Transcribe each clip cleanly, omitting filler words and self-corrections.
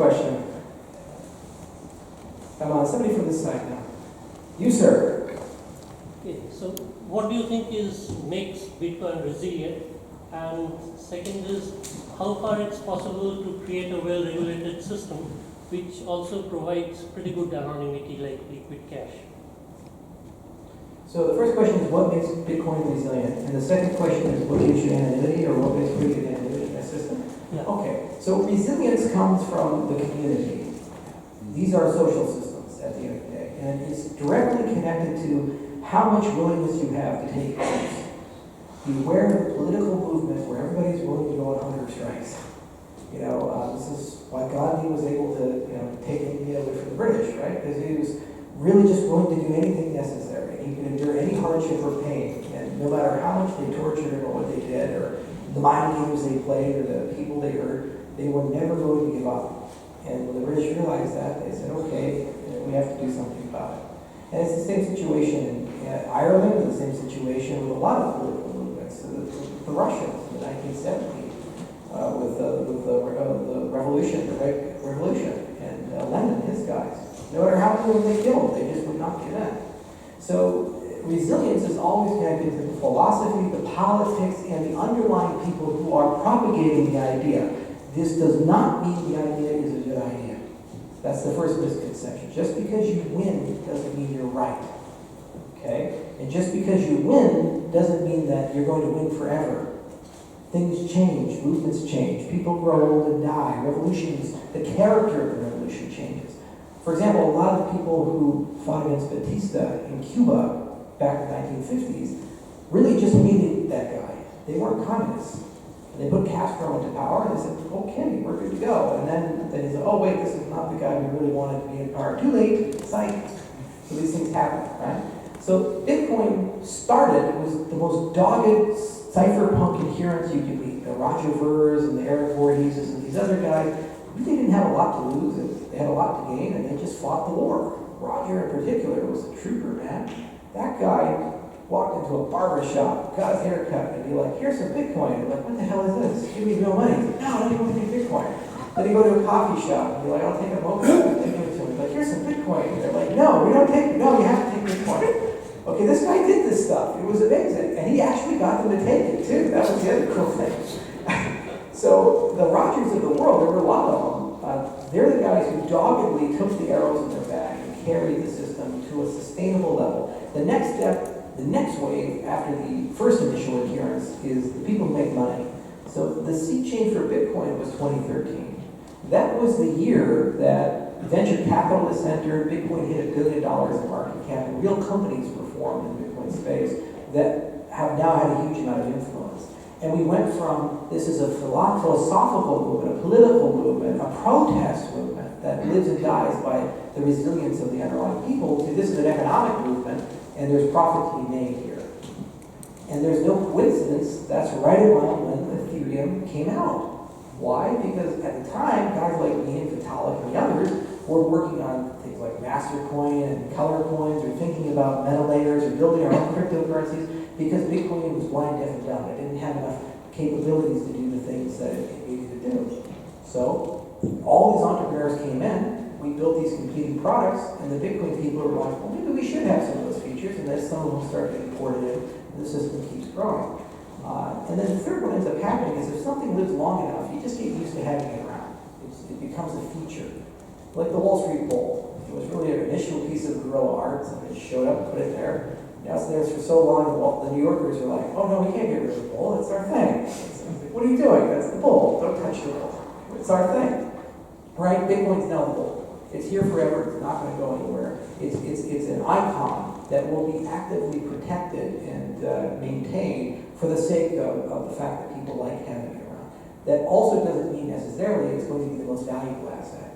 question. Come on, somebody from this side now. You, sir. Okay, so what do you think makes Bitcoin resilient? And second is, how far it's possible to create a well-regulated system which also provides pretty good anonymity like liquid cash? So the first question is what makes Bitcoin resilient? And the second question is what gives you anonymity or what makes pretty good anonymity in that system? Yeah. Okay, so resilience comes from the community. These are social systems at the end of the day. And it's directly connected to how much willingness you have to take risks. Beware of the political movement where everybody's willing to go on hunger strikes. This is why Gandhi was able to, take India away from the British, right? Because he was really just willing to do anything necessary. He could endure any hardship or pain, and no matter how much they tortured him or what they did, or the mind games they played, or the people they hurt, they were never going to give up. And when the British realized that, they said, okay, we have to do something about it. And it's the same situation in Ireland, and the same situation with a lot of political movements. The Russians in the 1970s, with the revolution, the Red Revolution, and Lenin, his guys. No matter how many they killed, they just would not give in. So resilience is always connected to the philosophy, the politics, and the underlying people who are propagating the idea. This does not mean the idea is a good idea. That's the first misconception. Just because you win doesn't mean you're right. Okay? And just because you win doesn't mean that you're going to win forever. Things change, movements change, people grow old and die, revolutions, the character of the revolution changes. For example, a lot of the people who fought against Batista in Cuba back in the 1950s really just hated that guy. They weren't communists. And they put Castro into power and they said, okay, we're good to go. And then they said, oh wait, this is not the guy we really wanted to be in power. Too late, psych. So these things happen, right? So Bitcoin started, it was the most dogged cypherpunk adherents you could meet. The Roger Vers and the Eric Voorheeses and these other guys really didn't have a lot to lose. They had a lot to gain, and they just fought the war. Roger in particular was a trooper, man. That guy walked into a barber shop, got his hair cut, and be like, here's some Bitcoin. And like, what the hell is this? Give me real money. He's like, no, I don't even want to take Bitcoin. Then he go to a coffee shop and be like, I'll take a mocha. They give it to him. He's like, here's some Bitcoin. And they're like, no, we don't take, no, you have to take Bitcoin. Okay, this guy did this stuff. It was amazing. And he actually got them to take it, too. That was the other cool thing. So the Rogers of the world, there were a lot of them. They're the guys who doggedly took the arrows in their bag and carried the system to a sustainable level. The next step, the next wave after the first initial adherence is the people who make money. So the sea change for Bitcoin was 2013. That was the year that venture capitalists entered, Bitcoin hit $1 billion in market cap, and real companies were formed in the Bitcoin space that have now had a huge amount of influence. And we went from, this is a philosophical movement, a political movement, a protest movement that lives and dies by the resilience of the underlying people, to this is an economic movement, and there's profit to be made here. And there's no coincidence, that's right around when Ethereum came out. Why? Because at the time, guys like me and Vitalik and the others were working on things like Mastercoin and color coins, or thinking about meta layers, or building our own cryptocurrencies, because Bitcoin was blind, deaf, and dumb. It didn't have enough capabilities to do the things that it needed to do. So all these entrepreneurs came in, we built these competing products, and the Bitcoin people were like, well, maybe we should have some of those features, and then some of them start getting ported in, and the system keeps growing. And then the third one ends up happening is if something lives long enough, you just get used to having it around. It becomes a feature. Like the Wall Street Bowl. It was really an initial piece of guerrilla art. Somebody showed up, put it there. Now it's there for so long, the New Yorkers are like, oh no, we can't get rid of the bowl. It's our thing. It's like, what are you doing? That's the bowl. Don't touch the bowl. It's our thing. Right? Bitcoin's now the bowl. It's here forever. It's not going to go anywhere. It's an icon that will be actively protected and maintained for the sake of the fact that people like having it around. That also doesn't mean necessarily it's going to be the most valuable asset.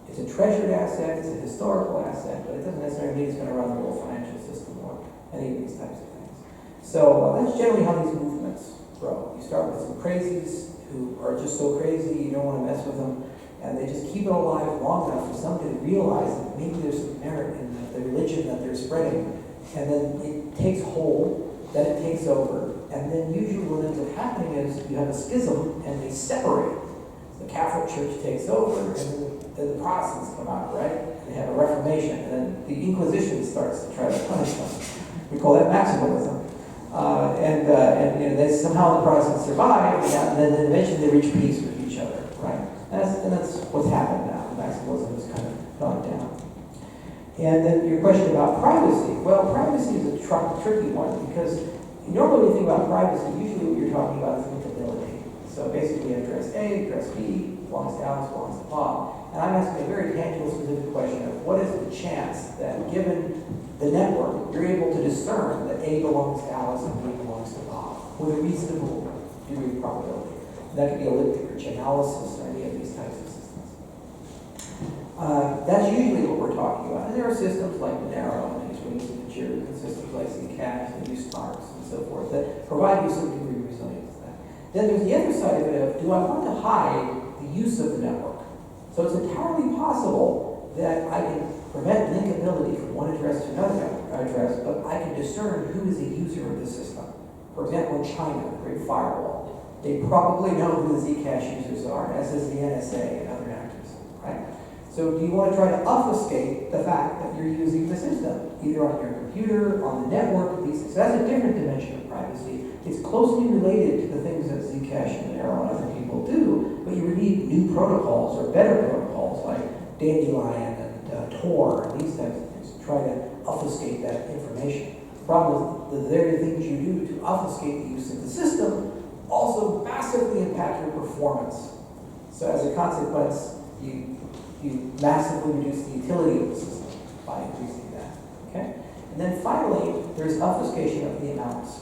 It's a treasured asset, it's a historical asset, but it doesn't necessarily mean it's going to run the whole financial system or any of these types of things. So that's generally how these movements grow. You start with some crazies who are just so crazy you don't want to mess with them, and they just keep it alive long enough for somebody to realize that maybe there's some merit in the religion that they're spreading, and then it takes hold, then it takes over, and then usually what ends up happening is you have a schism and they separate. So the Catholic Church takes over, and then the Protestants come out, right? And they have a Reformation, and then the Inquisition starts to try to punish them. We call that maximalism. And then somehow the Protestants survive, and then eventually they reach peace with each other, right? And that's what's happened now. Maximalism has kind of gone down. And then your question about privacy. Well, privacy is a tricky one because normally when you think about privacy, usually what you're talking about is linkability. So basically address A, address B, belongs to Alice, belongs to Bob. And I'm asking a very tangible, specific question of what is the chance that given the network, you're able to discern that A belongs to Alice and B belongs to Bob with a reasonable degree of probability. And that could be elliptic or chainalysis or any of these types of systems. That's usually what we're talking about. And there are systems like Monero and Integers and systems like Zcash and Sparks and so forth that provide you some degree of resilience to that. Then there's the other side of it of, do I want to hide the use of the network? So it's entirely possible that I can prevent linkability from one address to another address, but I can discern who is a user of the system. For example, in China, the Great Firewall, they probably know who the Zcash users are, as does the NSA and other actors, right? So do you want to try to obfuscate the fact that you're using the system, either on your computer, on the network, these things? So that's a different dimension of privacy. It's closely related to the things that Zcash and Monero and other people do, but you would need new protocols or better protocols like Dandelion and Tor and these types of things to try to obfuscate that information. The problem is the very things you do to obfuscate the use of the system also massively impact your performance. So as a consequence, you massively reduce the utility of the system by increasing that, okay? And then finally, there's obfuscation of the amounts.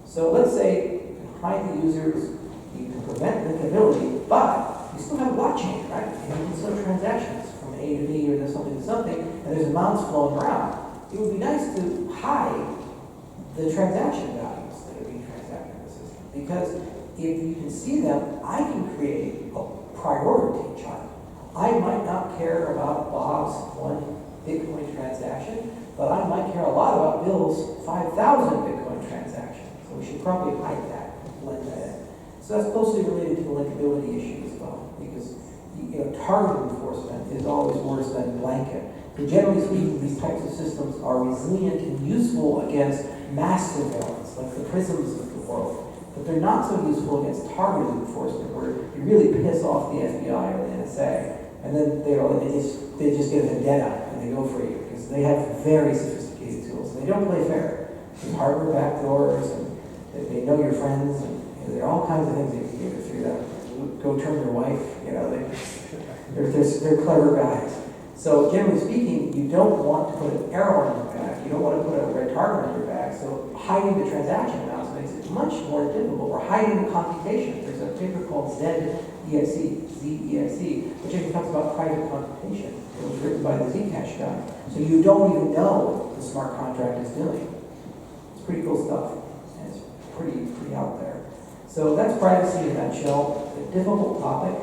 So let's say you can hide the users, you can prevent linkability, but you still have a blockchain, right? And you can still have transactions from A to B or something to something, and there's amounts flowing around. It would be nice to hide the transaction values that are being transacted in the system. Because if you can see them, I can create a priority chart. I might not care about Bob's one Bitcoin transaction, but I might care a lot about Bill's 5,000 Bitcoin transaction. So we should probably hide that, blend that in. So that's closely related to the linkability issue as well, because target enforcement is always worse than blanket. But generally speaking, these types of systems are resilient and useful against mass surveillance, like the prisms of the world. But they're not so useful against targeted enforcement, where you really piss off the FBI or the NSA. And then they just get a vendetta and they go for you because they have very sophisticated tools. They don't play fair. There's hardware backdoors and they know your friends and there are all kinds of things they can do through that. Go turn your wife, they're clever guys. So generally speaking, you don't want to put an arrow on your back. You don't want to put a red target on your back. So hiding the transaction amounts makes it much more difficult. Or hiding the computation. There's a paper called ZEXE, which actually talks about private computation. It was written by the Zcash guy. So you don't even know what the smart contract is doing. It's pretty cool stuff. And it's pretty out there. So that's privacy in a nutshell. A difficult topic.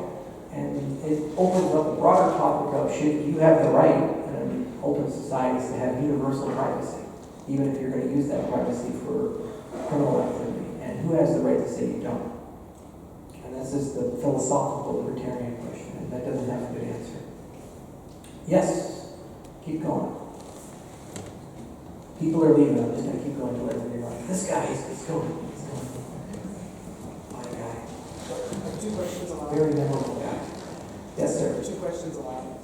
And it opens up a broader topic of should you have the right in open societies to have universal privacy, even if you're going to use that privacy for criminal activity. And who has the right to say you don't? And this is the philosophical libertarian question, and that doesn't have a good answer. Yes, keep going. People are leaving. I'm just going to keep going until everybody like, this guy is going. He's going. My guy. 2 questions allowed. Very memorable guy. Yes, sir. 2 questions allowed.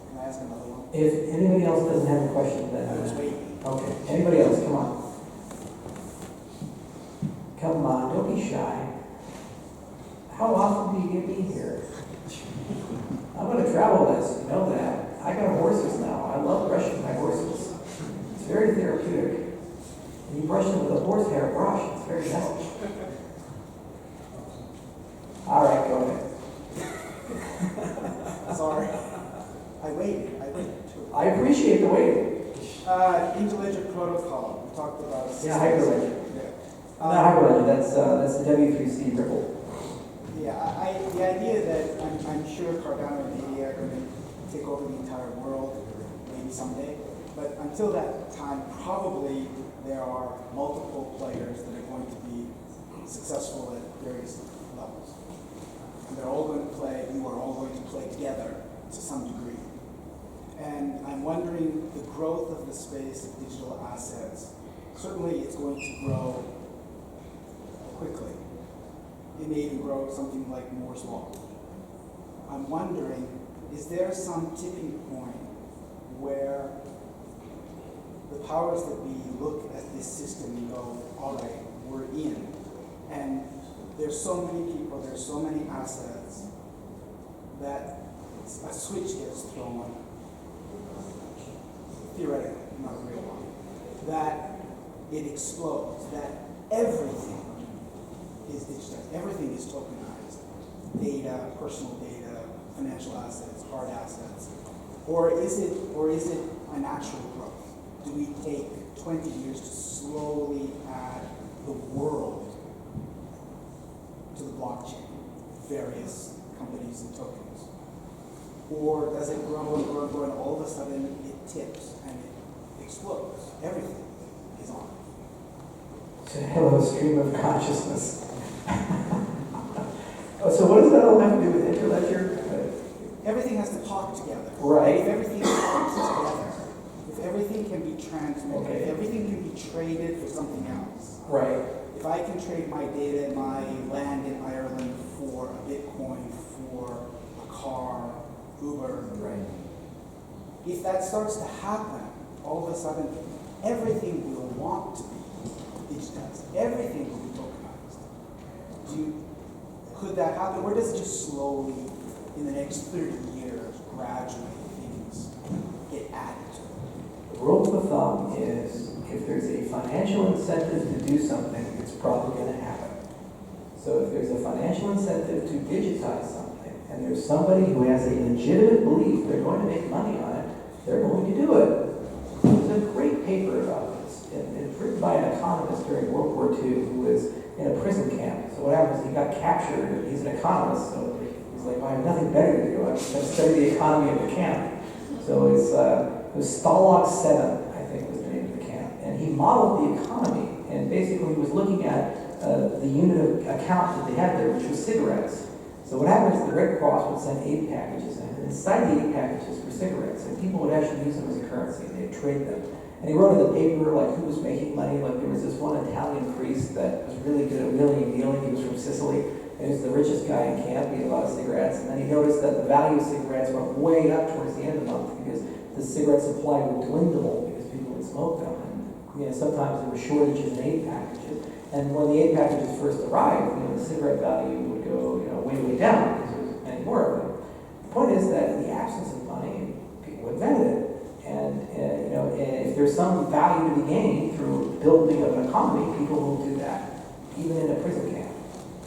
Can I ask another one? If anybody else doesn't have a question, then I was waiting. okay. Anybody else? Come on. Come on. Don't be shy. How often do you get me here? I'm going to travel this. You know that. I got horses now. I love brushing my horses. It's very therapeutic. And you brush them with a horsehair brush. It's very nice. All right, go ahead. Sorry. I waited too. I appreciate the waiting. Interledger protocol. We talked about. Yeah, Hyperledger. Yeah. Not Hyperledger. That's the W3C Ripple. Yeah. The idea that I'm sure Cardano and India are going to take over the entire world, maybe someday. But until that time, probably there are multiple players that are going to be successful at various levels. they're all going to play, you are all going to play together to some degree. And I'm wondering the growth of the space of digital assets. Certainly it's going to grow quickly. It may even grow something like Moore's Law. I'm wondering, is there some tipping point where the powers that be look at this system and go, all right, we're in. And there's so many people, there's so many assets that a switch gets thrown, theoretically, not a real one, that it explodes, that everything is digitized, everything is tokenized, data, personal data, financial assets, hard assets, or is it a natural growth? Do we take 20 years to slowly add the world to the blockchain, various companies and tokens? Or does it grow and grow and grow and all of a sudden it tips and it explodes? Everything is on. It's a hello stream of consciousness. So what does that all have to do with interledger? Everything has to talk together. Right. If everything talks together, if everything can be transmitted, Okay. if everything can be traded for something else. Right. If I can trade my data and my land in Ireland for a Bitcoin, for a car, Uber, Right. if that starts to happen, all of a sudden, everything will want to be digitized. Everything will be tokenized. Could that happen? Or does it just slowly, in the next 30 years, gradually things get added to it? The rule of thumb is if there's a financial incentive to do something, it's probably going to happen. So if there's a financial incentive to digitize something, and there's somebody who has a legitimate belief they're going to make money on it, they're going to do it. There's a great paper about this. It's written by an economist during World War II who was in a prison camp. So what happens, he got captured, he's an economist, so he's like, well, I have nothing better to do, I'm going to study the economy of the camp. So it was Stalag 7, I think was the name of the camp. And he modeled the economy, and basically he was looking at the unit of account that they had there, which was cigarettes. So what happened is the Red Cross would send aid packages in, and inside the aid packages were cigarettes, and people would actually use them as a currency, and they'd trade them. And he wrote in the paper, like, who was making money. Like, there was this one Italian priest that was really good at wheeling and dealing. He was from Sicily. And he was the richest guy in camp. He had a lot of cigarettes. And then he noticed that the value of cigarettes went way up towards the end of the month because the cigarette supply would dwindle because people would smoke them. And, sometimes there were shortages in aid packages. And when the aid packages first arrived, the cigarette value would go, way, way down because there was many more of them. The point is that in the absence of money, people invented it. And if there's some value to be gained through building of an economy, people will do that, even in a prison camp.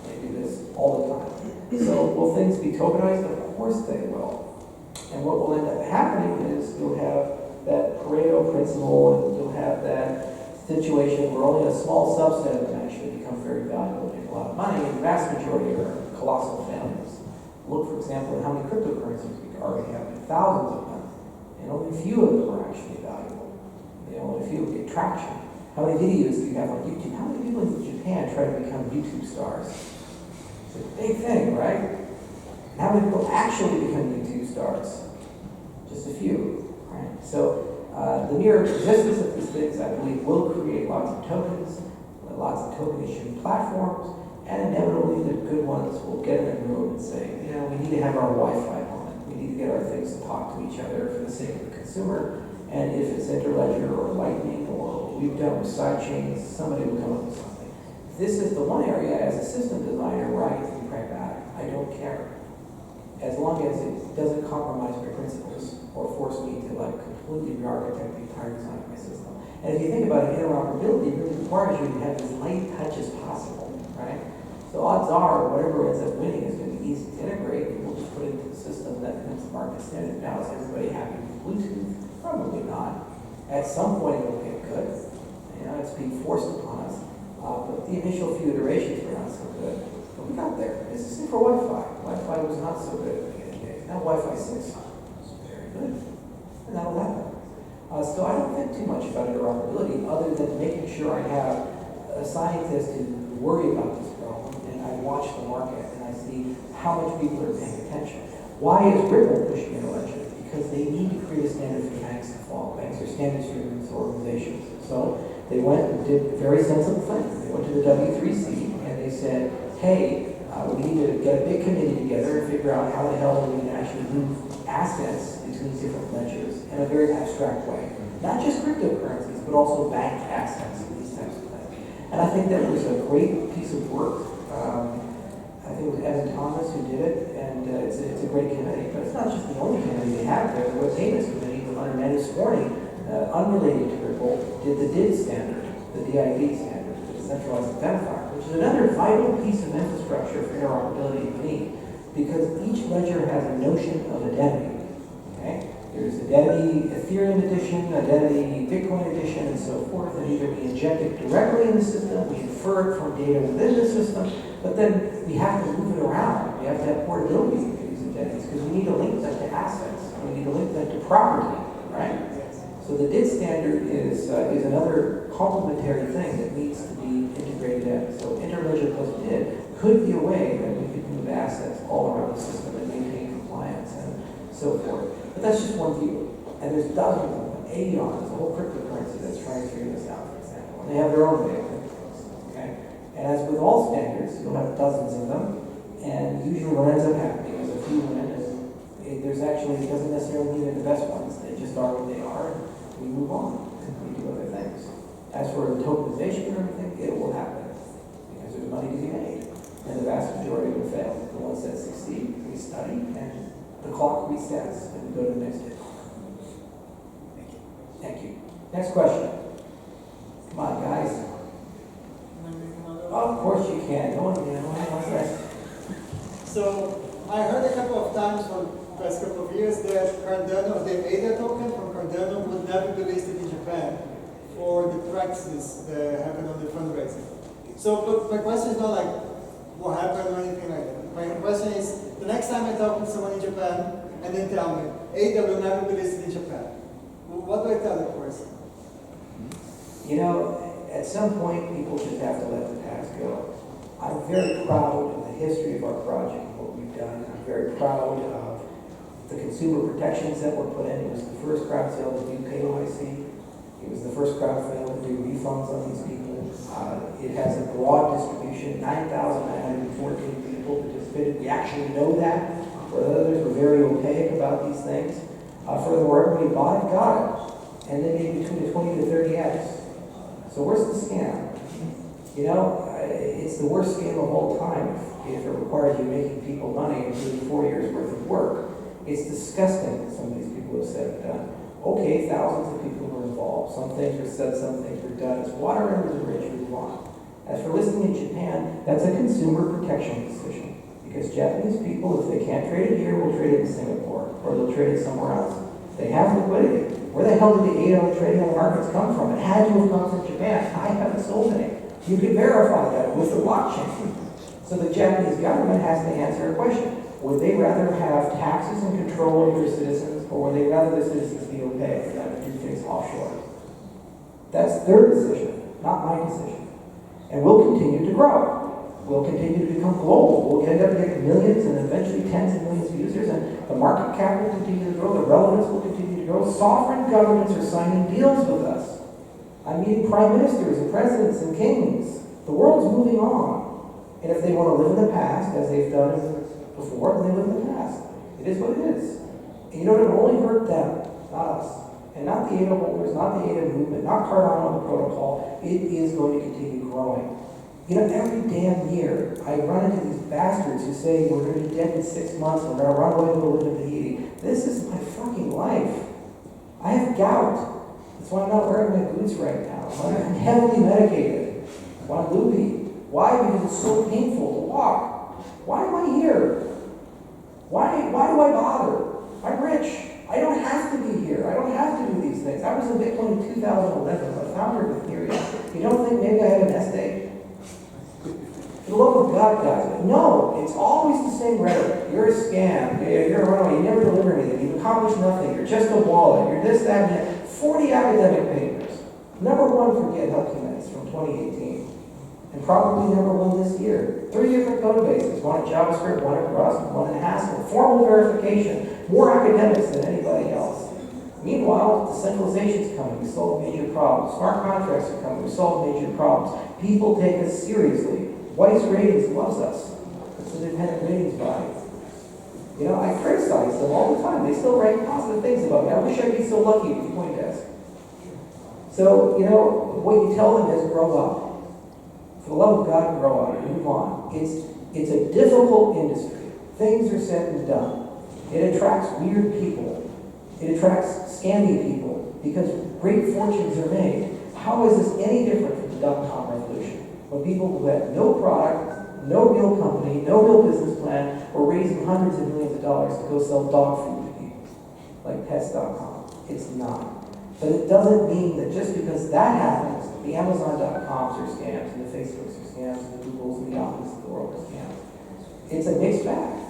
They do this all the time. So will things be tokenized? Of course they will. And what will end up happening is you'll have that Pareto principle, and you'll have that situation where only a small subset of them actually become very valuable and make a lot of money, and the vast majority are colossal failures. Look, for example, at how many cryptocurrencies we already have, thousands of them. And only a few of them are actually valuable. Only a few get traction. How many videos do you have on YouTube? How many people in Japan try to become YouTube stars? It's a big thing, right? And how many people actually become YouTube stars? Just a few, right? So the mere existence of these things, I believe, will create lots of tokens, lots of token issuing platforms, and inevitably the good ones will get in a room and say, we need to have our Wi-Fi on. We need to get our things to talk to each other for the sake of the consumer. And if it's Interledger or Lightning or what we've done with sidechains, somebody will come up with something. This is the one area as a system designer where I can be pragmatic. I don't care. As long as it doesn't compromise my principles or force me to completely re-architect the entire design of my system. And if you think about it, interoperability really requires you to have as light touch as possible, right? So odds are whatever ends up winning is going to be easy to integrate, and we'll just put it into the system that becomes the market standard. Now, is everybody happy with Bluetooth? Probably not. At some point it'll get good. It's being forced upon us. But the initial few iterations were not so good. But we got there. It's the same for Wi-Fi. Wi-Fi was not so good at the beginning days. Now Wi-Fi 6 is very good. And that'll happen. So I don't think too much about interoperability other than making sure I have a scientist who worry about this problem, and I watch watch the market and I see how much people are paying attention. Why is Ripple pushing into ledger? Because they need to create a standard for banks to follow. Banks are standards-driven organizations. So they went and did a very sensible thing. They went to the W3C and they said, hey, we need to get a big committee together and figure out how the hell we can actually move assets between different ledgers in a very abstract way. Not just cryptocurrencies, but also bank assets and these types of things. And I think that was a great piece of work. I think it was Evan Thomas who did it, and it's a great committee. But it's not just the only committee they have there. The Web Payments Committee, under Manus Warning, unrelated to Ripple, did the DID standard, the DID standard, the decentralized identifier, which is another vital piece of infrastructure for interoperability we need, because each ledger has a notion of identity. Okay? There's identity Ethereum edition, identity Bitcoin edition, and so forth, and either we inject it directly in the system, we infer it from data within the system, but then we have to move it around. We have to have portability of these identities, because we need to link them to assets, we need to link them to property, right? So the DID standard is another complementary thing that needs to be integrated in. So interledger plus DID could be a way that we could move assets all around the system and maintain compliance and so forth. But that's just one view. And there's dozens of them. Aeon is a whole cryptocurrency that's trying to figure this out, for example. And they have their own way of doing things. Okay? And as with all standards, you'll have dozens of them. And usually what ends up happening is a few win, and there's actually, it doesn't necessarily mean they're the best ones. They just are what they are, and we move on, and we do other things. As for the tokenization or anything, it will happen, because there's money to be made. And the vast majority will fail. The ones that succeed, we study, and the clock resets, and we go to the next hit. Thank you. Thank you. Next question. Come on, guys. Oh, of course you can. Go on, what's that? So I heard a couple of times for the past couple of years that Cardano, the ADA token from Cardano, would never be listed in Japan for the practices that happen on the fundraising. So look, my question is not like what happened or anything like that. My question is, the next time I talk with someone in Japan and they tell me ADA will never be listed in Japan, what do I tell the person? You know, at some point, people just have to let the past go. I'm very proud of the history of our project and what we've done. I'm very proud of the consumer protections that were put in. It was the first crowd sale to do KYC. It was the first crowd sale to do refunds on these people. It has a broad distribution. 9,914 people participated. We actually know that. For others, we're very opaque about these things. Furthermore, everybody bought it, got it. And they made between a 20 to 30x. So where's the scam? You know, it's the worst scam of all time if it requires you making people money and doing 4 years worth of work. It's disgusting what some of these people have said and done. Okay, thousands of people were involved. Some things were said, some things were done. It's water under the bridge, move on. As for listing in Japan, that's a consumer protection decision. Because Japanese people, if they can't trade it here, will trade it in Singapore, or they'll trade it somewhere else. They have liquidity. Where the hell did the 8 trading on the markets come from? It had to have come from Japan. I haven't sold any. You can verify that with the blockchain. So the Japanese government has to answer a question. Would they rather have taxes and control over their citizens, or would they rather the citizens be okay and do things offshore? That's their decision, not my decision. And we'll continue to grow. We'll continue to become global. We'll end up getting millions and eventually tens of millions of users, and the market cap will continue to grow, the relevance will continue to grow. Sovereign governments are signing deals with us. I'm meeting prime ministers and presidents and kings. The world's moving on. And if they want to live in the past, as they've done before, then they live in the past. It is what it is. And you know, it'll only hurt them, not us. And not the ADA holders, not the ADA movement, not Cardano, the protocol. It is going to continue growing. You know, every damn year, I run into these bastards who say, we're going to be dead in 6 months, we're going to run away to live in Tahiti. This is my fucking life. I have gout. That's why I'm not wearing my boots right now. I'm heavily medicated. I'm loopy. Why? Because it's so painful to walk. Why am I here? Why do I bother? I'm rich. I don't have to be here. I don't have to do these things. I was in Bitcoin in 2011, a founder of Ethereum. You don't think maybe I have an nest egg? For the love of God, guys. No, it's always the same rhetoric. You're a scam. You're a runaway. You never deliver anything. You've accomplished nothing. You're just a wallet. You're this, that, and that. 40 academic papers. Number one for GitHub commits from 2018. and probably never will this year. 3 different code bases, one in JavaScript, one in Rust, one in Haskell. Formal verification, more academics than anybody else. Meanwhile, decentralization is coming, we solve major problems. Smart contracts are coming, we solve major problems. People take us seriously. Weiss Ratings loves us. It's an independent ratings body. You know, I criticize them all the time. They still write positive things about me. I wish I'd be so lucky with Coindesk. So, you know, what you tell them is grow up. For the love of God, grow up. Move on. It's a difficult industry. Things are said and done. It attracts weird people. It attracts scammy people because great fortunes are made. How is this any different from the dot-com revolution? When people who had no product, no real company, no real business plan, were raising hundreds of millions of dollars to go sell dog food to people, like pets.com. It's not. But it doesn't mean that just because that happens, the Amazon.coms are scams, and the Facebooks are scams, and the Googles and the Yahoos of the world are scams. It's a mixed bag.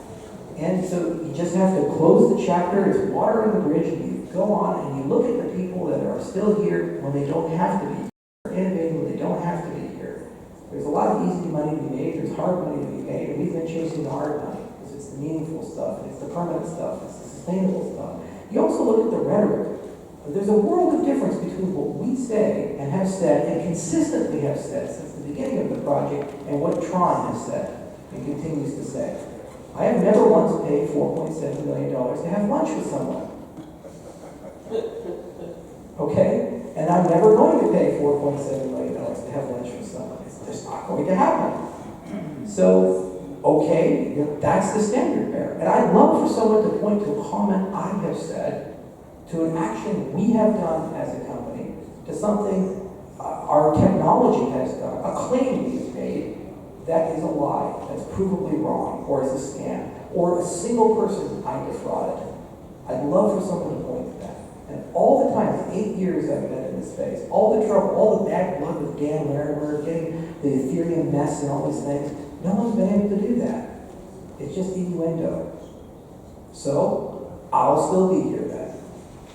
And so you just have to close the chapter, it's water on the bridge, and you go on and you look at the people that are still here when they don't have to be. They're innovating when they don't have to be here. There's a lot of easy money to be made, there's hard money to be made, and we've been chasing the hard money, because it's the meaningful stuff, and it's the permanent stuff, it's the sustainable stuff. You also look at the rhetoric. There's a world of difference between what we say and have said, and consistently have said since the beginning of the project, and what Tron has said, and continues to say. I have never once paid $4.7 million to have lunch with someone. Okay? And I'm never going to pay $4.7 million to have lunch with someone. It's just not going to happen. So, okay, you know, that's the standard bearer. And I'd love for someone to point to a comment I have said, to an action we have done as a company, to something our technology has done, a claim we've made, that is a lie, that's provably wrong, or is a scam, or a single person I defrauded. I'd love for someone to point to that. And all the time, the 8 years I've been in this space, all the trouble, all the bad blood with Dan Larimer, getting the Ethereum mess and all these things, no one's been able to do that. It's just innuendo. So, I'll still be here then.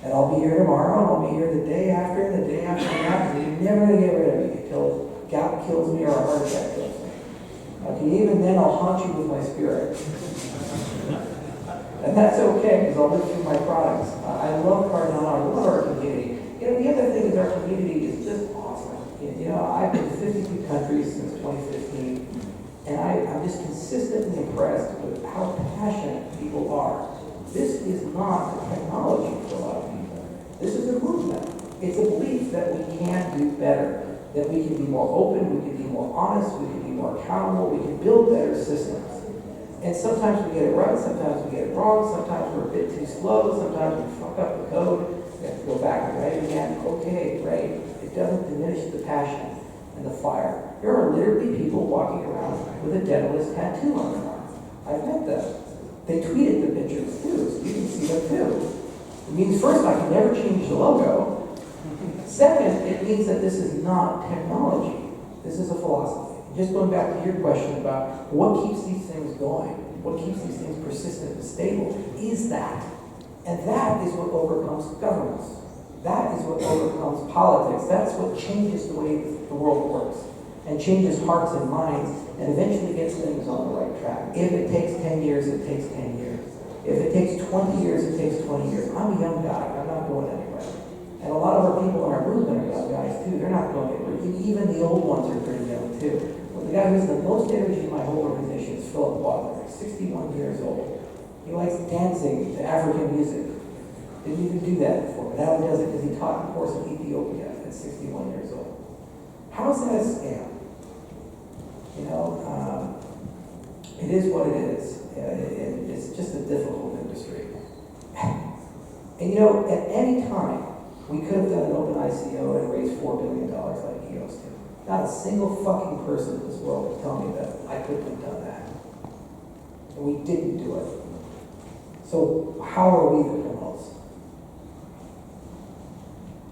And I'll be here tomorrow, and I'll be here the day after, and the day after that, and you're never going to get rid of me until gout kills me or a heart attack kills me. Okay, even then I'll haunt you with my spirit. And that's okay, because I'll live through my products. I love Cardano, I love our community. You know, the other thing is our community is just awesome. You know, I've been to 52 countries since 2015, and I'm just consistently impressed with how passionate people are. This is not a technology for a lot of people. This is a movement. It's a belief that we can do better, that we can be more open, we can be more honest, we can be more accountable, we can build better systems. And sometimes we get it right, sometimes we get it wrong, sometimes we're a bit too slow, sometimes we fuck up the code, we have to go back and write it again. Okay, great. It doesn't diminish the passion and the fire. There are literally people walking around with a Daedalus tattoo on their arm. I've met them. They tweeted the pictures too, so you can see them too. It means first, I can never change the logo. Second, it means that this is not technology. This is a philosophy. Just going back to your question about what keeps these things going, what keeps these things persistent and stable, is that. And that is what overcomes governance. That is what overcomes politics. That's what changes the way the world works, and changes hearts and minds, and eventually gets things on the right track. If it takes 10 years, it takes 10 years. If it takes 20 years, it takes 20 years. I'm a young guy. I'm not going anywhere. And a lot of our people in our movement are young guys, too. They're not going anywhere. Even the old ones are pretty young, too. But the guy who's the most energy in my whole organization is Philip Wadler, 61 years old. He likes dancing to African music. Didn't even do that before, but now he does it because he taught a course in Ethiopia at 61 years old. How is that a scam? You know, it is what it is. It's just a difficult industry. And you know, at any time, we could have done an open ICO and raised $4 billion like EOS did. Not a single fucking person in this world would tell me that I couldn't have done that. And we didn't do it. So how are we the criminals?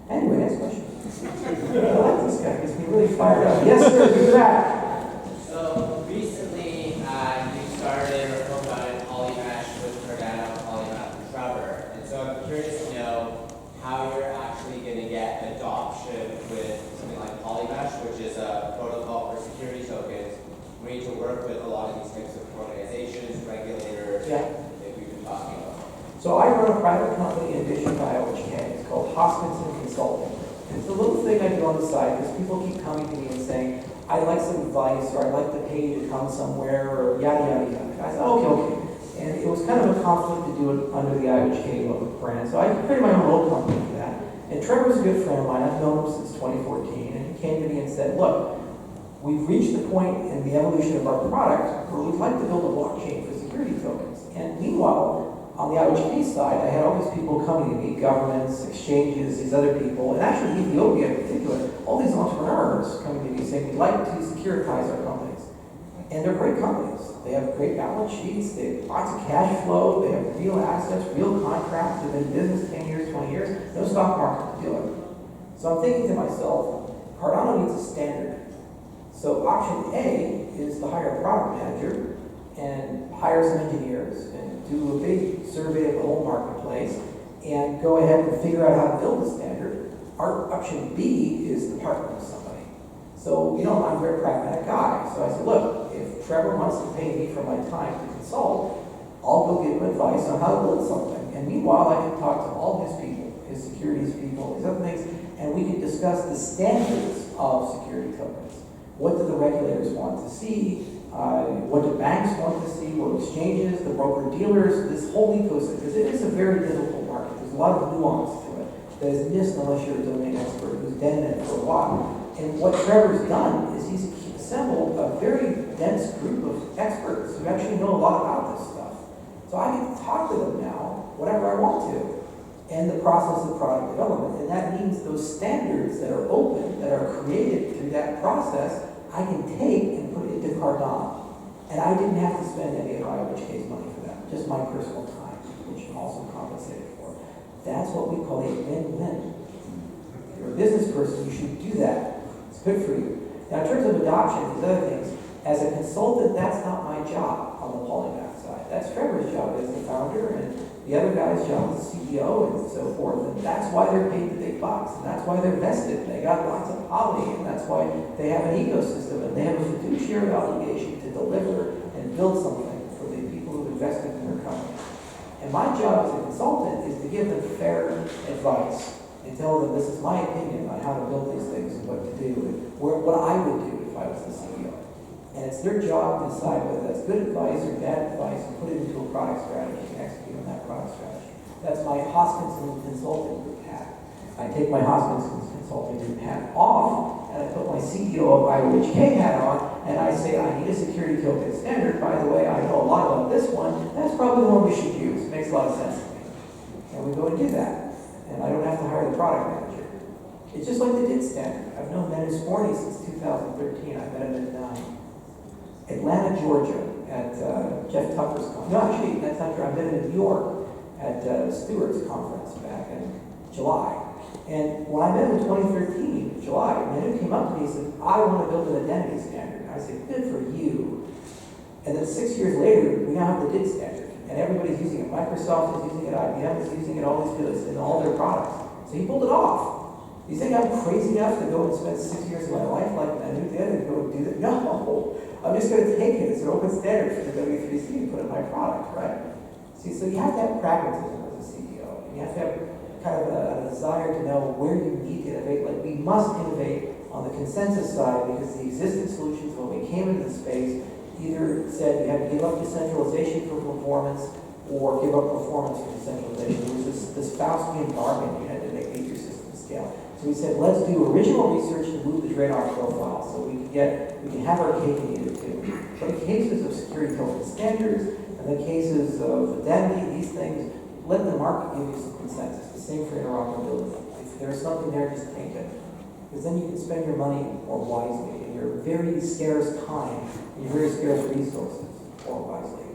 Anyway, next question. I like this guy. Gets me really fired up. Yes, sir. Do that. So recently, you started or co-founded Polymesh with Cardano, Polymath with Trevor. And so I'm curious to know how you're actually going to get adoption with something like Polymesh, which is a protocol for security of these types of organizations, regulators, Yeah. that we've been talking about? So I run a private company in addition to IOHK. It's called Hoskinson Consulting. It's a little thing I do on the side because people keep coming to me and saying, I'd like some advice, or I'd like to pay you to come somewhere, or yada, yada, yada. I said, okay. And it was kind of a conflict to do it under the IOHK brand. So I created my own little company for that. And Trevor's a good friend of mine. I've known him since 2014. And he came to me and said, look, we've reached the point in the evolution of our product where we'd like to build a blockchain for security tokens. And meanwhile, on the IOHK side, I had all these people coming to me, governments, exchanges, these other people, and actually Ethiopia in particular, all these entrepreneurs coming to me saying, we'd like to securitize our companies. And they're great companies. They have great balance sheets, they have lots of cash flow, they have real assets, real contracts, they've been in business 10 years, 20 years, no stock market to do it. So I'm thinking to myself, Cardano needs a standard. So option A is to hire a product manager and hire some engineers and do a big survey of the whole marketplace and go ahead and figure out how to build a standard. Our option B is to partner with somebody. So, I'm a very pragmatic guy. So I said, look, if Trevor wants to pay me for my time to consult, I'll go give him advice on how to build something. And meanwhile, I can talk to all his people, his securities people, his other things, and we can discuss the standards of security tokens. What do the regulators want to see? What do banks want to see? What exchanges, the broker-dealers, this whole ecosystem, because it is a very difficult market. There's a lot of nuance to it that is missed unless you're a domain expert who's been in it for a while. And what Trevor's done is he's assembled a very dense group of experts who actually know a lot about this stuff. So I can talk to them now, whatever I want to, and the process of product development. And that means those standards that are open, that are created through that process, I can take and put it into Cardano. And I didn't have to spend any of IOHK's money for that, just my personal time, which I'm also compensated for. That's what we call a win-win. If you're a business person, you should do that. It's good for you. Now, in terms of adoption, these other things, as a consultant, that's not my job on the polymath side. That's Trevor's job as the founder, and the other guy's job as the CEO, and so forth. And that's why they're paid the big bucks, and that's why they're vested. They got lots of poly, and that's why they have an ecosystem, and they have a fiduciary obligation to deliver and build something for the people who've invested in their company. And my job as a consultant is to give them fair advice and tell them this is my opinion on how to build these things and what to do and what I would do if I was the CEO. And it's their job to decide whether that's good advice or bad advice and put it into a product strategy and execute on that product strategy. That's my Hoskinson Consulting Group hat. I take my Hoskinson Consulting Group hat off and I put my CEO of IOHK hat on and I say I need a security token standard. By the way, I know a lot about this one. That's probably the one we should use. It makes a lot of sense to me. And we go and do that. And I don't have to hire the product manager. It's just like the DIT standard. I've known Menace Forney since 2013. I met him in Atlanta, Georgia, at Jeff Tucker's conference. No, actually, that's not true. I met him in New York at Stewart's conference back in July. And when I met him in 2013, in July, Manu came up to me and said, I want to build an identity standard. And I said, good for you. And then 6 years later, we now have the DIT standard. And everybody's using it. Microsoft is using it, IBM is using it, all these people in all their products. So he pulled it off. You think I'm crazy enough to go and spend 6 years of my life like Manu did and go and do that? No. I'm just going to take it as an open standard for the W3C and put it in my product, right? See, so you have to have pragmatism as a CEO. And you have to have kind of a desire to know where you need to innovate. Like, we must innovate on the consensus side because the existing solutions when we came into the space either said you had to give up decentralization for performance or give up performance for decentralization. It was this Faustian bargain you had to make your system scale. So we said, let's do original research to move the trade-off profile so we can have our cake and eat it too. But in cases of security token standards, and the cases of identity, these things, let the market give you some consensus. The same for interoperability. If there's something there, just take it. Because then you can spend your money more wisely and your very scarce time and your very scarce resources more wisely.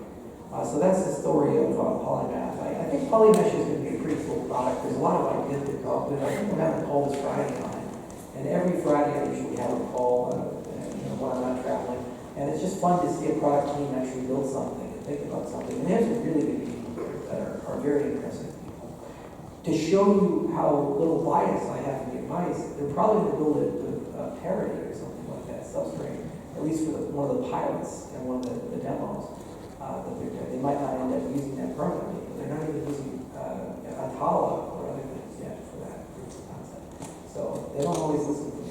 So that's the story of Polymath. I think Polymesh is going to be a pretty cool product. There's a lot of ideas to come up with. I think we'll have a call this Friday on it. And every Friday I usually have a call when I'm not traveling. And it's just fun to see a product team actually build something and think about something. And there's some really good people that are very impressive people. To show you how little bias I have in the advice, they're probably going to build it with parity or something like that, substrate. at least for one of the pilots and one of the demos that they're doing. They might not end up using that permanently, but they're not even using Atala or other things yet for that proof of concept. So they don't always listen to me.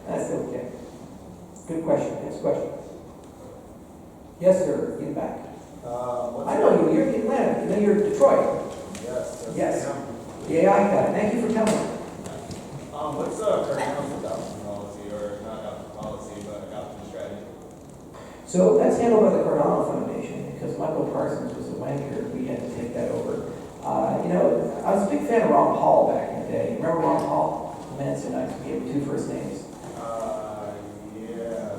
That's okay. Good question. Next question. Yes, sir. In the back. I know you. You're in Atlanta. You know you're Detroit. Yes. Yes. The AI guy. Thank you for coming. What's Cardano's adoption policy, or not adoption policy, but adoption strategy? So that's handled by the Cardano Foundation because Michael Parsons was a wanker. We had to take that over. I was a big fan of Ron Paul back in the day. Remember Ron Paul? The man so nice. We gave him 2 first names. Yeah.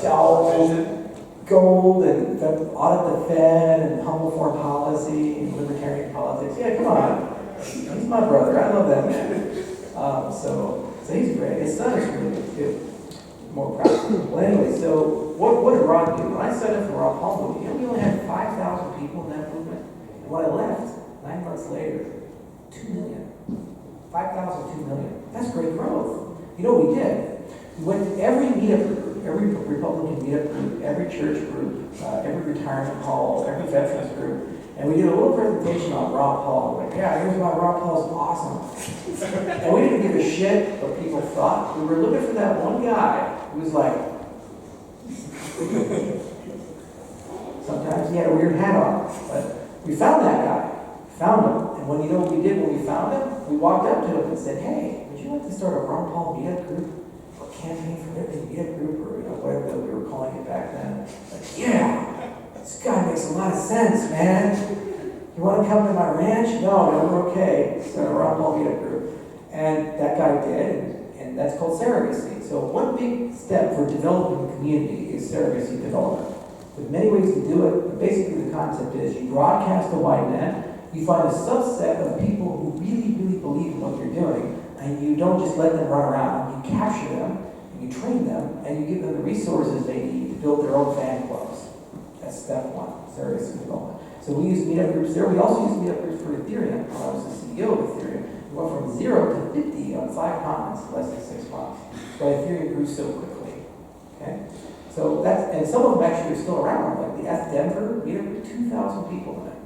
Gold and audit the Fed and humble foreign policy and libertarian politics. Yeah, come on. He's my brother. I love that man. So he's great. His son is really good too. More practical. Well, anyway, so what did Ron do? When I signed up for the Ron Paul movement, we only had 5,000 people in that movement. And when I left, 9 months later, 2 million. 5,000, 2 million. That's great growth. You know what we did? We went to every meetup group, every Republican meetup group, every church group, every retirement hall, every veterans group, and we did a little presentation on Ron Paul. Like, yeah, here's why Ron Paul's awesome. And we didn't give a shit what people thought. We were looking for that one guy who was like, sometimes he had a weird hat on, but we found that guy. Found him. And when you know what we did when we found him? We walked up to him and said, hey, would you like to start a Ron Paul meetup group? Or campaign for every meetup group, or whatever that we were calling it back then. Like, yeah, this guy makes a lot of sense, man. You want to come to my ranch? No, we're okay. Start a Ron Paul meetup group. And that guy did, and that's called surrogacy. So one big step for developing the community is surrogacy development. There's many ways to do it, but basically the concept is you broadcast a wide net, you find a subset of people who really, really believe in what you're doing, and you don't just let them run around. You capture them, and you train them, and you give them the resources they need to build their own fan clubs. That's step 1, surrogacy development. So we use meetup groups there. We also use meetup groups for Ethereum. When I was the CEO of Ethereum, we went from 0 to 50 on 5 continents in less than 6 months. So Ethereum grew so quickly. Okay? So that's, and some of them actually are still around, like the F Denver meetup group, 2,000 people in it.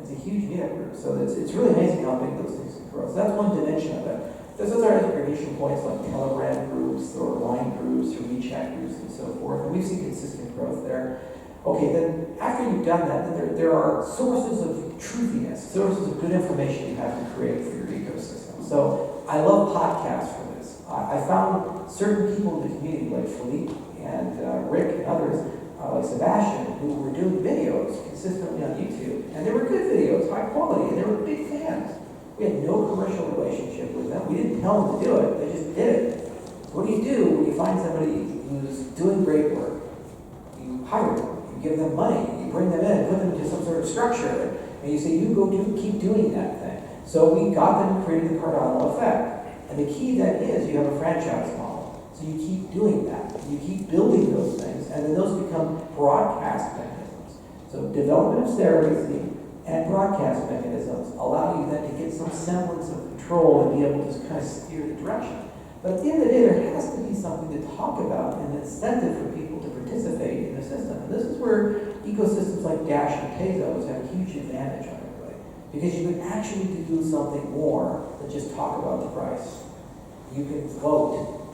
It's a huge meetup group. So it's really amazing how big those things can grow. So that's one dimension of it. There's other integration points like Telegram groups or Line groups or WeChat groups and so forth. And we've seen consistent growth there. Okay, then after you've done that, then there are sources of truthiness, sources of good information you have to create for your ecosystem. So I love podcasts for this. I found certain people in the community like Philippe and Rick and others, like Sebastian, who were doing videos consistently on YouTube. And they were good videos, high quality, and they were big fans. We had no commercial relationship with them. We didn't tell them to do it, they just did it. So what do you do when you find somebody who's doing great work? You hire them. Give them money, you bring them in, put them into some sort of structure, and you say, you go keep doing that thing. So we got them and created the Cardano effect. And the key then is you have a franchise model. So you keep doing that. You keep building those things, and then those become broadcast mechanisms. So development of surrogacy and broadcast mechanisms allow you then to get some semblance of control and be able to kind of steer the direction. But at the end of the day, there has to be something to talk about and an incentive for people to participate in the system. And this is where ecosystems like Dash and Tezos have a huge advantage on everybody. Because you can actually do something more than just talk about the price. You can vote.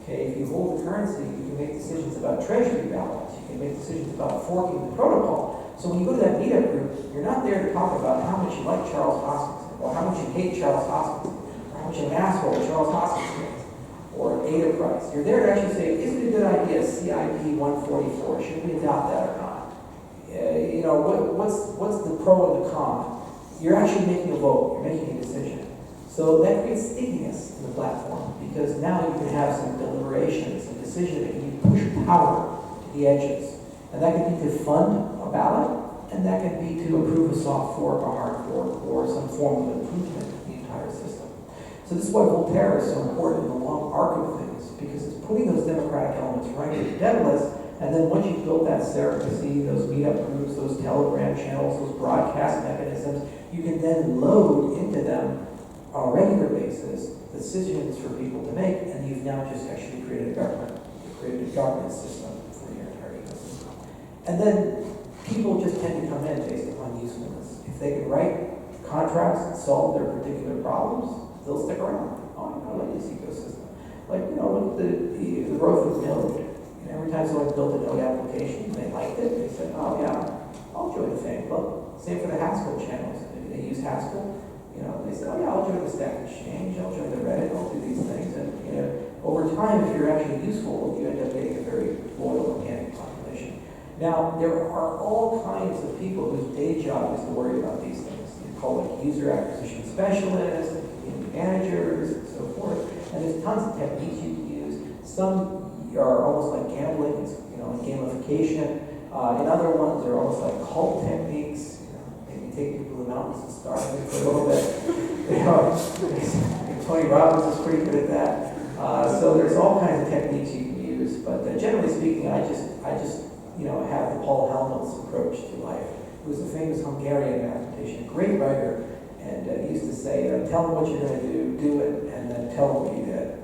Okay, if you hold the currency, you can make decisions about treasury balance. You can make decisions about forking the protocol. So when you go to that meetup group, you're not there to talk about how much you like Charles Hoskinson, or how much you hate Charles Hoskinson, or how much of an asshole Charles Hoskinson is, or Ada Price. You're there to actually say, is it a good idea, CIP 144? Should we adopt that or not? What's the pro and the con? You're actually making a vote. You're making a decision. So that creates stickiness in the platform, because now you can have some deliberation, some decision making. You push power to the edges. And that can be to fund a ballot, and that can be to approve a soft fork or hard fork or some form of improvement to the entire system. So this is why Voltaire is so important in the long arc of things, because it's putting those democratic elements right at the dead list, and then once you've built that surrogacy, those meetup groups, those Telegram channels, those broadcast mechanisms, you can then load into them on a regular basis decisions for people to make, and you've now just actually created a government. You've created a governance system for your entire ecosystem. And then people just tend to come in based upon usefulness. If they can write contracts and solve their particular problems, they'll stick around. Oh, I like this ecosystem. Like, look at the growth of Node. Every time someone built a Node application, they liked it, they said, oh yeah, I'll join the fan club. Same for the Haskell channels. They use Haskell. They said, oh yeah, I'll join the Stack Exchange, I'll join the Reddit, I'll do these things. And over time, if you're actually useful, you end up getting a very loyal organic population. Now, there are all kinds of people whose day job is to worry about these things. You call it user acquisition specialists, community managers, and so forth. And there's tons of techniques you can use. Some are almost like gambling, it's, and gamification. And other ones are almost like cult techniques. Maybe take people to the mountains and starve them for a little bit. Tony Robbins is pretty good at that. So there's all kinds of techniques you can use. But generally speaking, I just have the Paul Helmholtz approach to life. He was a famous Hungarian mathematician, a great writer, and he used to say, tell them what you're going to do it, and then tell them what you did.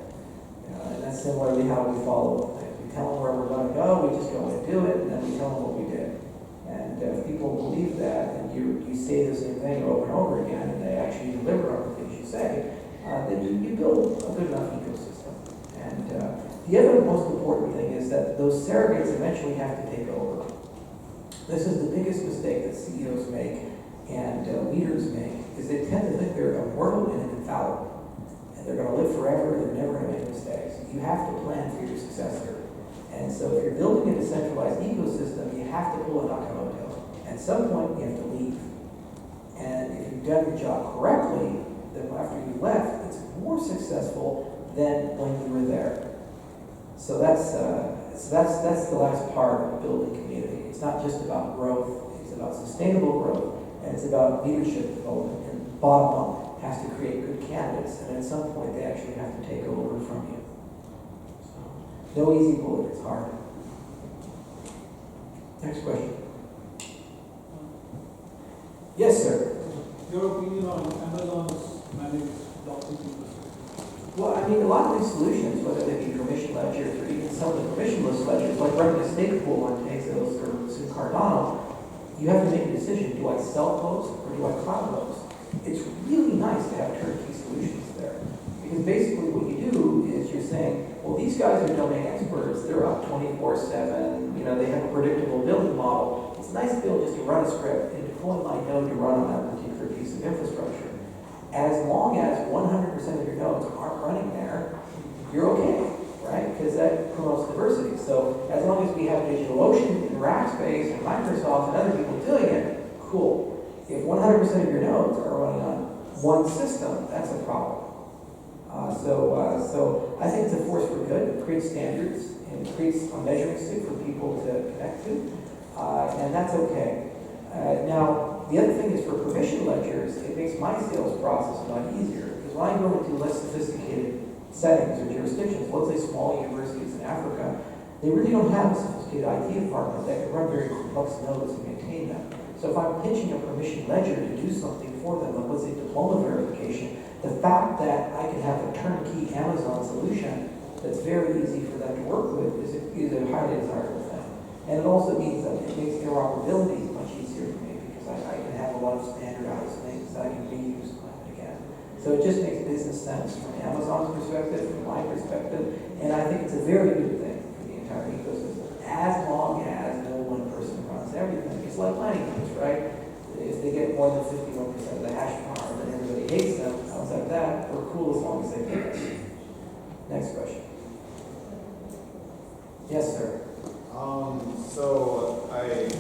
And that's similarly how we follow things. We tell them where we're going to go, we just go and do it, and then we tell them what we did. And if people believe that, and you say the same thing over and over again, and they actually deliver on the things you say, then you build a good enough ecosystem. And the other most important thing is that those surrogates eventually have to take over. This is the biggest mistake that CEOs make and leaders make, is they tend to think they're immortal and infallible. And they're going to live forever, they're never going to make mistakes. You have to plan for your successor. And so if you're building a decentralized ecosystem, you have to pull a Nakamoto. At some point, you have to leave. And if you've done your job correctly, then after you left, it's more successful than when you were there. So that's the last part of building community. It's not just about growth, it's about sustainable growth, and it's about leadership development. And bottom up has to create good candidates, and at some point they actually have to take over from you. So, no easy bullet, it's hard. Next question. Yes, sir. Your opinion on Amazon's managed blockchain ecosystem? Well, I mean, a lot of these solutions, whether they be permission ledgers or even some of the permissionless ledgers, like running a stake pool on Tezos or Cardano, you have to make a decision. Do I self-host or do I cloud host? It's really nice to have turnkey solutions there. Because basically what you do is you're saying, well, these guys are domain experts. They're up 24/7. They have a predictable billing model. It's nice to be able just to run a script and deploy my node to run on that particular piece of infrastructure. As long as 100% of your nodes aren't running there, you're okay, right? Because that promotes diversity. So as long as we have DigitalOcean and Rackspace and Microsoft and other people doing it, cool. If 100% of your nodes are running on one system, that's a problem. So I think it's a force for good. It creates standards and it creates a measuring stick for people to connect to, and that's okay. Now, the other thing is for permission ledgers, it makes my sales process a lot easier. Because when I go into less sophisticated settings or jurisdictions, let's say small universities in Africa, they really don't have a sophisticated IT department that can run very complex nodes and maintain them. So if I'm pitching a permission ledger to do something for them, like let's say diploma verification, the fact that I can have a turnkey Amazon solution that's very easy for them to work with is a highly desirable thing. And it also means that it makes interoperability much easier for me because I can have a lot of standardized things that I can reuse time and again. So it just makes business sense from Amazon's perspective, from my perspective, and I think it's a very good thing for the entire ecosystem, as long as no one person runs everything. It's like mining nodes, right? If they get more than 51% of the hash power, then everybody hates them. Sounds like that. We're cool as long as they pay us. Next question. Yes, sir. So I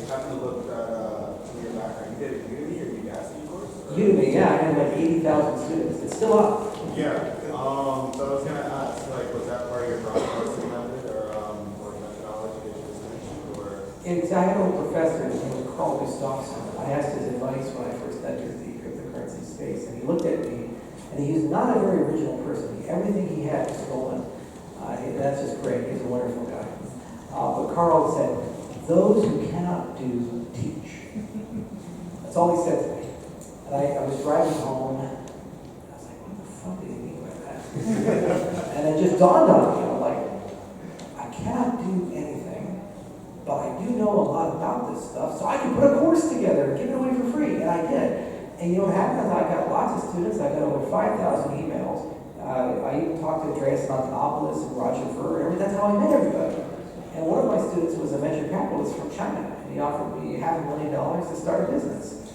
happened to look at some of your background. You did a Udemy or Udacity course? Udemy, yeah, I had like 80,000 students. It's still up. Yeah. So I was gonna ask, was that part of your processing method or methodology that you just mentioned, or? I had a professor, his name was Carl Gustafsson. I asked his advice when I first entered the cryptocurrency space, and he looked at me, and he's not a very original person. Everything he had was stolen. That's just great. He's a wonderful guy. But Carl said, those who cannot do, teach. That's all he said to me. And I was driving home, and I was like, what the fuck do you mean by that? And it just dawned on me, I cannot do know a lot about this stuff, so I can put a course together and give it away for free, and I did. And you know what happened is I got lots of students, I got over 5,000 emails. I even talked to Andreas Antonopoulos and Roger Ver, and that's how I met everybody. And one of my students was a venture capitalist from China, and he offered me $500,000 to start a business.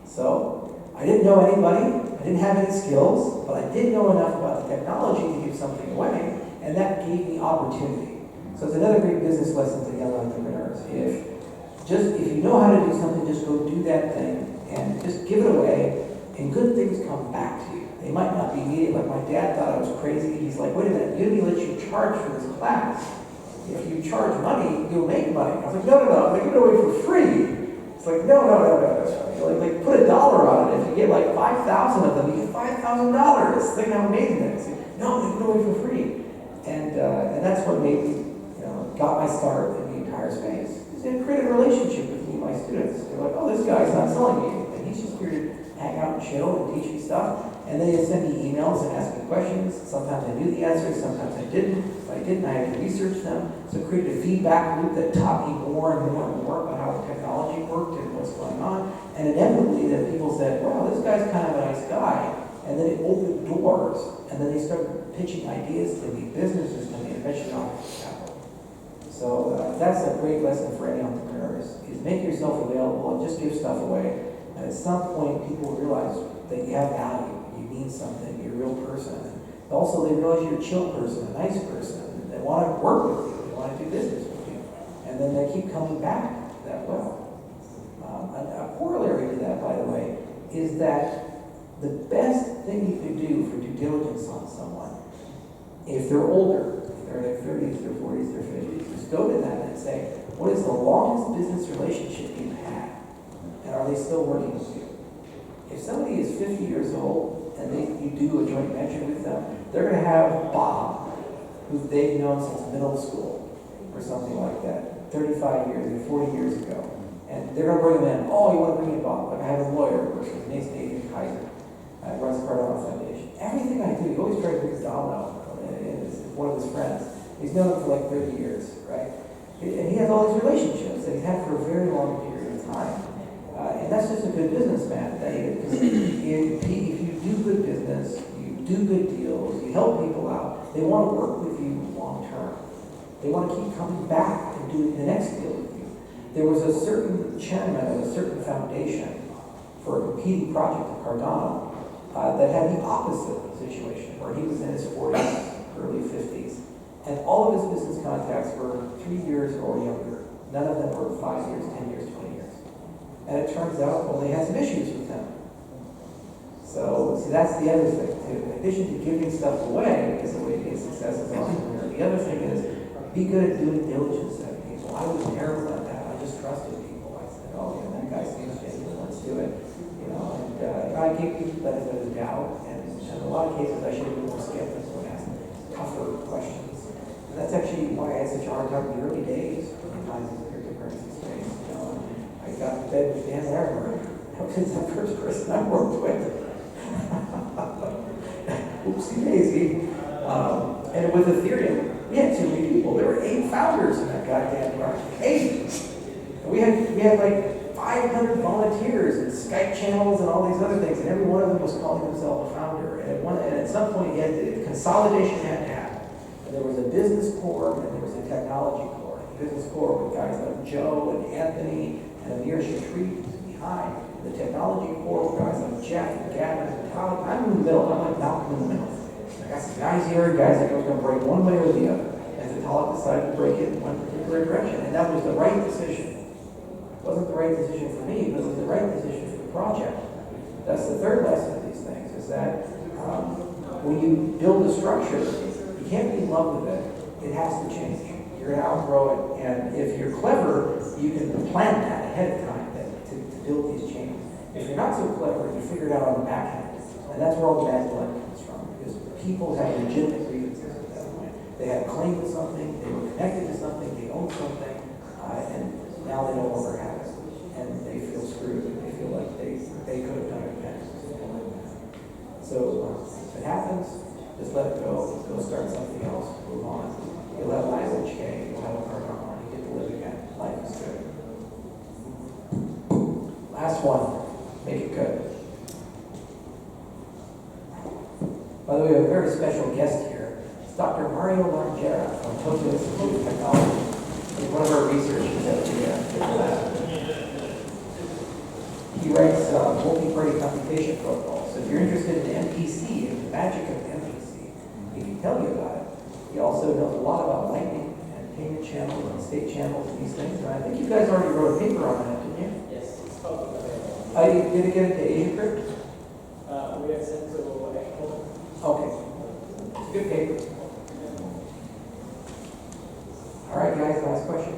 So, I didn't know anybody, I didn't have any skills, but I did know enough about the technology to give something away, and that gave me opportunity. So it's another great business lesson to young entrepreneurs. If you know how to do something, just go do that thing, and just give it away, and good things come back to you. They might not be immediate, like my dad thought I was crazy. He's like, wait a minute, Udemy lets you charge for this class. If you charge money, you'll make money. I was like, no, I'm gonna give it away for free. It's like, no. Like put $1 on it. If you get like 5,000 of them, you get $5,000. Think how amazing that is. No, I'm gonna give it away for free. And that's what made me, got my start in the entire space. It created a relationship with me and my students. They're like, oh, this guy's not selling me anything. He's just here to hang out and chill and teach me stuff. And then they send me emails and ask me questions. Sometimes I knew the answers, sometimes I didn't. If I didn't, I had to research them. So it created a feedback loop that taught me more and more about how the technology worked and what's going on. And inevitably, then people said, wow, this guy's kind of a nice guy. And then it opened doors. And then they started pitching ideas to me, businesses to me, and eventually offered capital. So that's a great lesson for any entrepreneurs, is make yourself available and just give stuff away. And at some point, people realize that you have value. You mean something, you're a real person. And also, they realize you're a chill person, a nice person, and they want to work with you, they want to do business with you. And then they keep coming back that well. A corollary to that, by the way, is that the best thing you can do for due diligence on someone, if they're older, if they're in their 30s, their 40s, their 50s, is go to them and say, what is the longest business relationship you've had? And are they still working with you? If somebody is 50 years old and you do a joint venture with them, they're going to have Bob, who they've known since middle school or something like that, 35 years or 40 years ago. And they're going to bring him in. Oh, you want to bring in Bob? Like I have a lawyer, his name's Nathan Kaiser, runs Cardano Foundation. Everything I do, he always tries to bring Domino, one of his friends. He's known him for like 30 years, right? And he has all these relationships that he's had for a very long period of time. And that's just a good businessman. If you do good business, you do good deals, you help people out, they want to work with you long term. They want to keep coming back and doing the next deal with you. There was a certain chairman of a certain foundation for a competing project of Cardano that had the opposite situation, where he was in his 40s, early 50s, and all of his business contacts were 3 years or younger. None of them were 5 years, 10 years, 20 years. And it turns out, well, they had some issues with him. So, see, that's the other thing, too. In addition to giving stuff away, is the way to get success as an entrepreneur. The other thing is, be good at doing diligence on people. I was terrible at that. I just trusted people. I said, oh, yeah, that guy seems genuine, let's do it. And I gave people the benefit of the doubt, and in a lot of cases, I should have been more skeptical and asked tougher questions. And that's actually why I had such a hard time in the early days in the cryptocurrency space. I got in bed with Dan Larimer. That was the first person I worked with. Oopsie daisy. And with Ethereum, we had too many people. There were 8 founders in that goddamn project. 8! And we had like 500 volunteers and Skype channels and all these other things, and every one of them was calling themselves a founder. And at some point, the consolidation had to happen. And there was a business core and there was a technology core. The business core with guys like Joe and Anthony and Amir Shatri behind. The technology core with guys like Jeff and Gavin and Tyler. I'm in the middle. I'm like Malcolm in the middle. I got some guys here, guys that was going to break one way or the other. And Vitalik decided to break it in one particular direction. And that was the right decision. It wasn't the right decision for me, but it was the right decision for the project. That's the third lesson of these things, is that when you build a structure, you can't be in love with it. It has to change. You're going to outgrow it. And if you're clever, you can plan that ahead of time to build these chains. If you're not so clever, you figure it out on the back end. And that's where all the bad blood comes from. Because people have legitimate grievances at that point. They had a claim to something, they were connected to something, they owned something, and now they no longer have it. And they feel screwed. They feel like they could have done it better. So if it happens, just let it go start something else, move on. You'll have an IOHK, you'll have a Cardano, you get to live again. last one. Make it good. By the way, we have a very special guest here. It's Dr. Mario Langera from Tokyo Institute of Technology. He's one of our researchers at the lab. He writes multi-party computation protocols. So if you're interested in MPC and the magic of MPC, he can tell you about it. He also knows a lot about lightning and payment channels and state channels and these things. And I think you guys already wrote a paper on that, didn't you? Yes, it's public available. Did it get into AsiaCrypt? We have sent to Okay. It's a good paper. All right, guys, last question.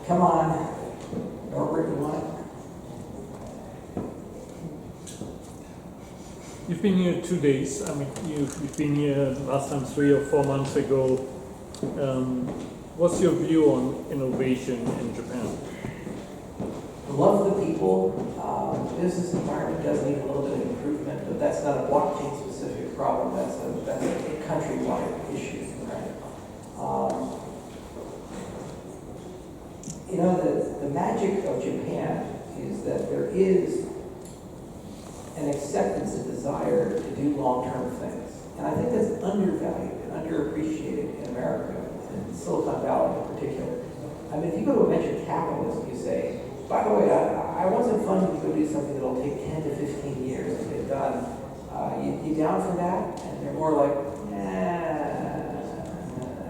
Come on. Norbert, you want it? You've been here 2 days. I mean, you've been here last time 3 or 4 months ago. What's your view on innovation in Japan? I love the people. The business environment does need a little bit of improvement, but that's not a blockchain-specific problem. That's a countrywide issue, right? You know, the magic of Japan is that there is an acceptance, a desire to do long-term things. And I think that's undervalued and underappreciated in America, in Silicon Valley in particular. I mean, if you go to a venture capitalist, you say, by the way, I wasn't funded to go do something that'll take 10 to 15 years to get done. You down for that? And they're more like, nah.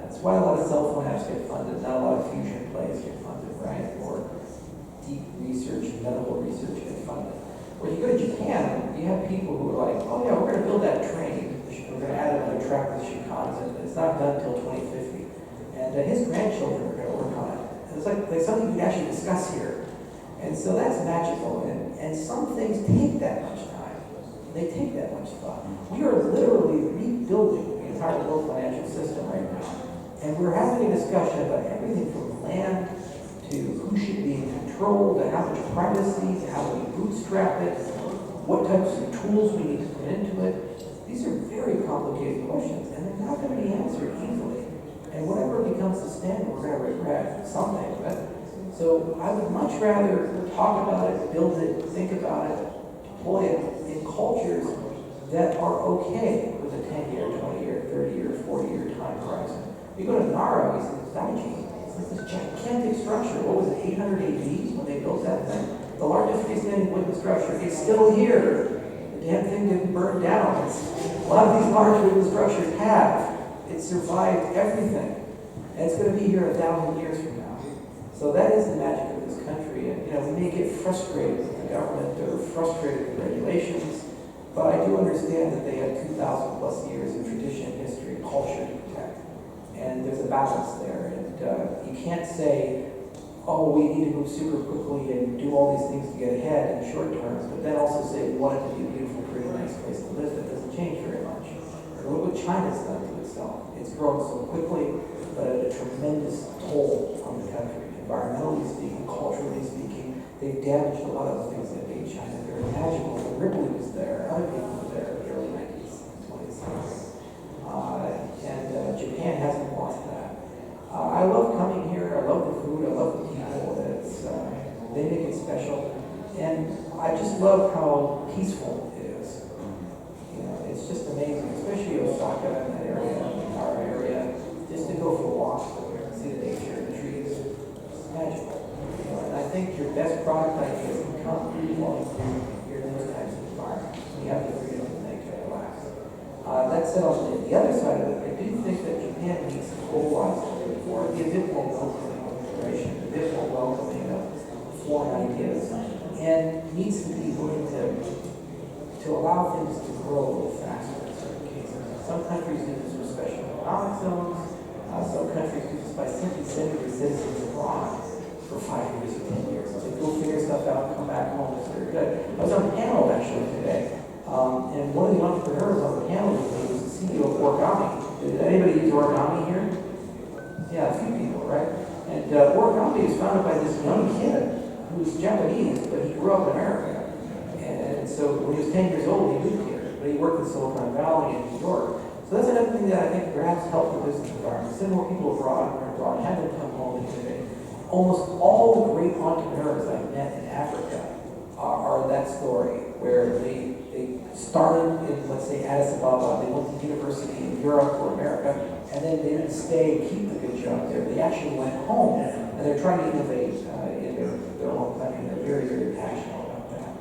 That's why a lot of cell phone apps get funded, not a lot of fusion plays get funded, right? Or deep research, medical research get funded. When you go to Japan, you have people who are like, oh yeah, we're going to build that train. We're going to add another track to Shinkansen. It's not done until 2050. And his grandchildren are going to work on it. And it's like something we can actually discuss here. And so that's magical. And some things take that much time. They take that much thought. We are literally rebuilding the entire world financial system right now. And we're having a discussion about everything from land to who should be in control, to how much privacy, to how we bootstrap it, what types of tools we need to put into it. These are very complicated questions, and they're not going to be answered easily. And whatever becomes the standard, we're going to regret someday. So I would much rather talk about it, build it, think about it, deploy it in cultures that are okay with a 10-year, 20-year, 30-year, 40-year time horizon. You go to Nara, it's Daiji. It's this gigantic structure. What was it, 800 AD when they built that thing? The largest freestanding wooden structure. It's still here. The damn thing didn't burn down. A lot of these large wooden structures have. It survived everything. And it's going to be here 1,000 years from now. So that is the magic of this country. And, we may get frustrated with the government or frustrated with regulations, but I do understand that they have 2,000 plus years of tradition, history, culture to protect. And there's a balance there. And you can't say, oh, we need to move super quickly and do all these things to get ahead in short terms, but then also say we want it to be a beautiful, pretty, nice place to live that doesn't change very much. Or look what China's done to itself. It's grown so quickly, but at a tremendous toll on the country. Environmentally speaking, culturally speaking, they've damaged a lot of the things that made China very magical. The Ripley was there, other people were there in the early 19th, 20th century. And Japan hasn't lost that. I love coming here. I love the food. I love the people. They make it special. And I just love how peaceful it is. It's just amazing, especially Osaka and that area, our area, just to go for walks and see the nature, the trees. It's magical. And I think your best product ideas can come while you're in those types of environments. You have the freedom to think and relax. That said, on the other side of it, I do think that Japan needs to globalize a little bit more, be a bit more welcoming of immigration, a bit more welcoming of foreign ideas, and needs to be willing to allow things to grow a little faster in certain cases. Some countries do this with special economic zones. Some countries do this by simply sending their citizens abroad for 5 years or 10 years. So go figure stuff out and come back home. It's very good. I was on a panel actually today, and one of the entrepreneurs on the panel with me was the CEO of Origami. Did anybody use Origami here? Yeah, a few people, right? And Origami is founded by this young kid who's Japanese, but he grew up in America. And so when he was 10 years old, he moved here. But he worked in Silicon Valley and New York. So that's another thing that I think perhaps helped the business environment. Send more people abroad and abroad, have them come home and innovate. almost all the great entrepreneurs I've met in Africa are that story, where they started in, let's say, Addis Ababa, they went to university in Europe or America, and then they didn't stay and keep the good job there. They actually went home, and they're trying to innovate in their own country. They're very, very passionate about that.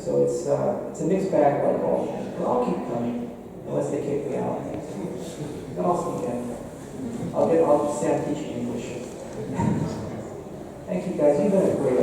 So it's a mixed bag like all things, but I'll keep coming, unless they kick me out. Then I'll speak again. I'll stay on teaching English. Thank you guys, you've been a great